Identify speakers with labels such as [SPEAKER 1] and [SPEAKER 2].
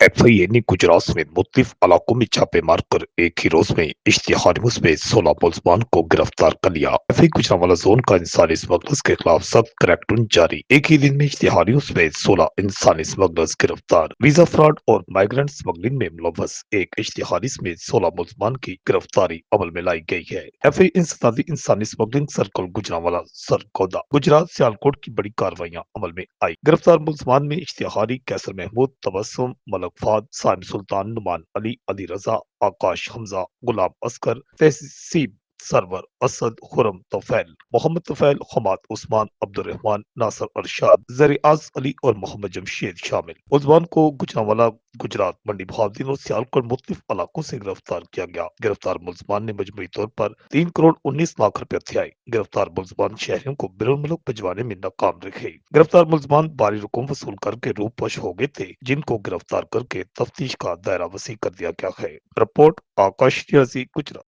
[SPEAKER 1] FIA ने गुजरात समेत मुख्तलिफ इलाकों में छापे मारकर एक ही रोज में इश्तिहारी मुसमेत 16 मुलजमान को गिरफ्तार कर लिया। एफआई गुजरांवाला जोन का इंसानी स्मगलर्स के खिलाफ सख्त क्रैकडाउन जारी। एक ही दिन में इश्तिहारियों समेत 16 इंसानी स्मगलर्स गिरफ्तार। वीजा फ्रॉड और माइग्रेंट स्मगलिंग में मुलव्वस एक इश्तिहारी समेत 16 मुलजमान की गिरफ्तारी अमल में लाई गई है। एफआई इंसदादी इंसानी स्मगलिंग सर्कल गुजरांवाला सरगोदा गुजरात सियालकोट की बड़ी कार्रवाइयां अमल में आई। गिरफ्तार मुलजमान में इश्तिहारी कैसर महमूद, तबस्सुम, मलक फाद, साहिब सुल्तान, नुमान अली, अली रजा, आकाश हमजा, गुलाम असगर, तहसीब सरवर, असद, खुरम तफैल, मोहम्मद तफैल, हमाद उस्मान, अब्दुल रहमान, नासर अरशाद, जरियाज अली और मोहम्मद जमशेद शामिल। मुलजमान को गुजरांवाला, गुजरात, मंडी बहाउद्दीन और सियालकोट मुख्तलिफ इलाकों से गिरफ्तार किया गया। गिरफ्तार मुलजमान ने मजमूई तौर पर 3 करोड़ 19 लाख रुपए हथियाए। गिरफ्तार मुलजमान शहरियों को बैरून मुल्क भिजवाने में नाकाम रहे। गिरफ्तार मुलजमान भारी रकम वसूल करके रूपपोश हो गए थे, जिनको गिरफ्तार करके तफ्तीश का दायरा वसी कर दिया गया है। रिपोर्ट आकाश रियाजी, गुजरात।